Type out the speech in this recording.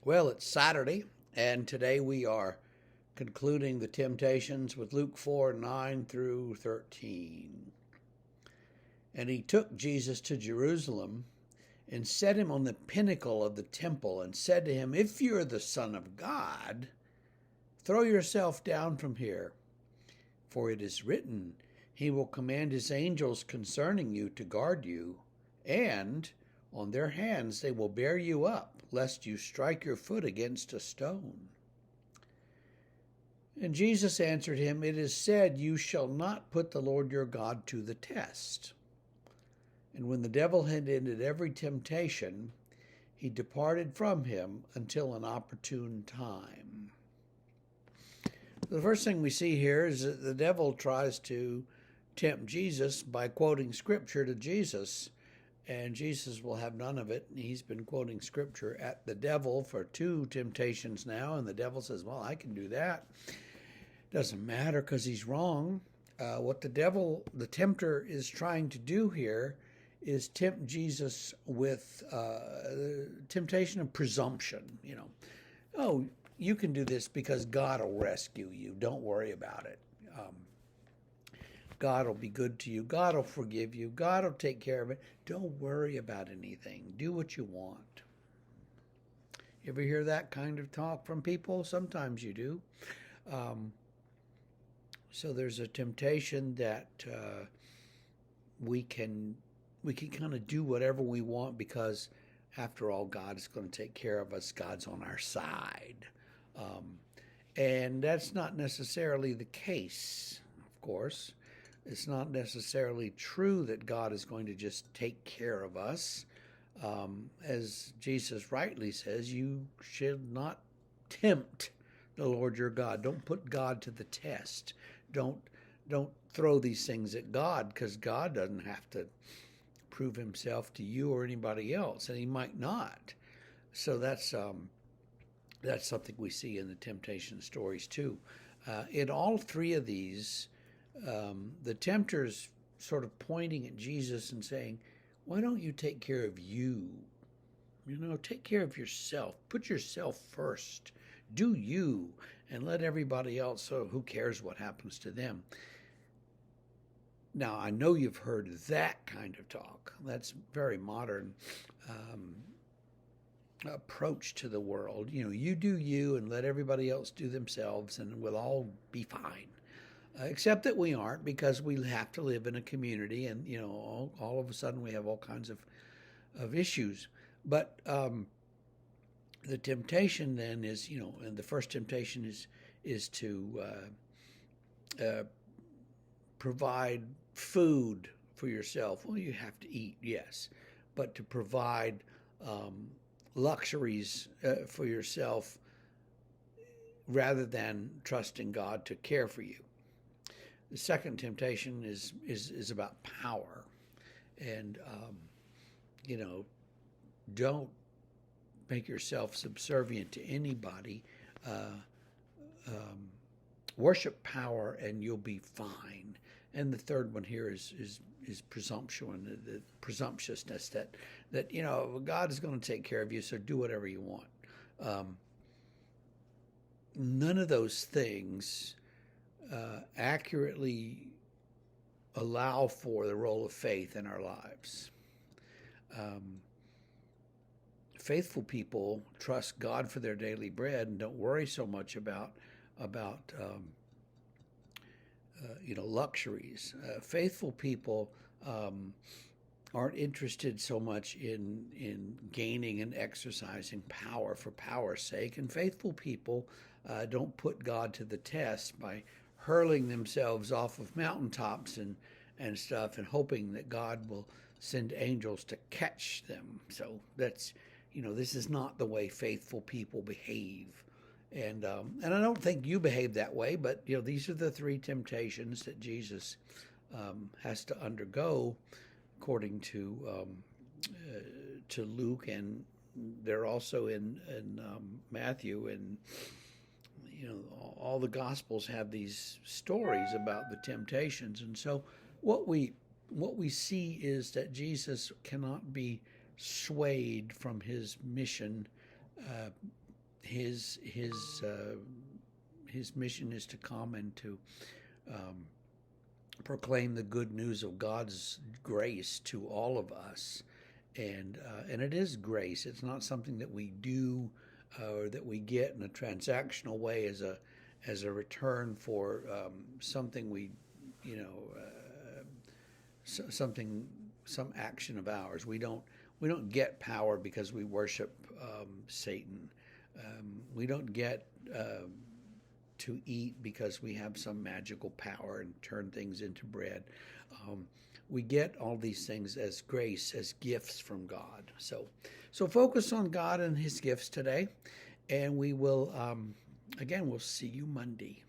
Well, it's Saturday, and today we are concluding the temptations with Luke 4 9 through 13. And he took Jesus to Jerusalem and set him on the pinnacle of the temple and said to him, "If you're the Son of God, throw yourself down from here. For it is written, He will command His angels concerning you to guard you, and on their hands they will bear you up, lest you strike your foot against a stone." And Jesus answered him, "It is said, You shall not put the Lord your God to the test." And when the devil had ended every temptation, he departed from him until an opportune time. The first thing we see here is that the devil tries to tempt Jesus by quoting scripture to Jesus, and Jesus will have none of it. He's been quoting scripture at the devil for 2 temptations now, and the devil says, "Well, I can do that." Doesn't matter because he's wrong. What the tempter is trying to do here is tempt Jesus with temptation of presumption. Oh, you can do this because God will rescue you. Don't worry about it. God will be good to you. God will forgive you. God will take care of it. Don't worry about anything. Do what you want. You ever hear that kind of talk from people? Sometimes you do. So there's a temptation that we can kind of do whatever we want because, after all, God is going to take care of us. God's on our side. And that's not necessarily the case, of course. It's not necessarily true that God is going to just take care of us. As Jesus rightly says, you should not tempt the Lord your God. Don't put God to the test. Don't throw these things at God, because God doesn't have to prove himself to you or anybody else, and he might not. So that's something we see in the temptation stories too. In all 3 of these, the tempter's sort of pointing at Jesus and saying, "Why don't you take care of you? Take care of yourself. Put yourself first. Do you, and let everybody else, so who cares what happens to them?" Now, I know you've heard that kind of talk. That's very modern approach to the world. You do you and let everybody else do themselves, and we'll all be fine. Except that we aren't, because we have to live in a community, and all of a sudden we have all kinds of issues. But the temptation then is, and the first temptation is to provide food for yourself. Well, you have to eat, yes, but to provide luxuries for yourself rather than trusting God to care for you. The second temptation is about power, and don't make yourself subservient to anybody. Worship power, and you'll be fine. And the third one here is presumption, the presumptuousness that God is going to take care of you, so do whatever you want. None of those things accurately allow for the role of faith in our lives. Faithful people trust God for their daily bread and don't worry so much about luxuries. Faithful people aren't interested so much in gaining and exercising power for power's sake. And faithful people don't put God to the test by hurling themselves off of mountaintops and stuff and hoping that God will send angels to catch them. So that's, this is not the way faithful people behave. And I don't think you behave that way, but these are the 3 temptations that Jesus has to undergo, according to Luke, and they're also in Matthew, and all the Gospels have these stories about the temptations. And so what we see is that Jesus cannot be swayed from his mission his mission is to come and to um, proclaim the good news of God's grace to all of us, and it is grace. It's not something that we do or that we get in a transactional way as a return for something we, you know, something some action of ours. We don't get power because we worship Satan. We don't get to eat because we have some magical power and turn things into bread. Um, we get all these things as grace, as gifts from God. So focus on God and His gifts today, and we will again. We'll see you Monday.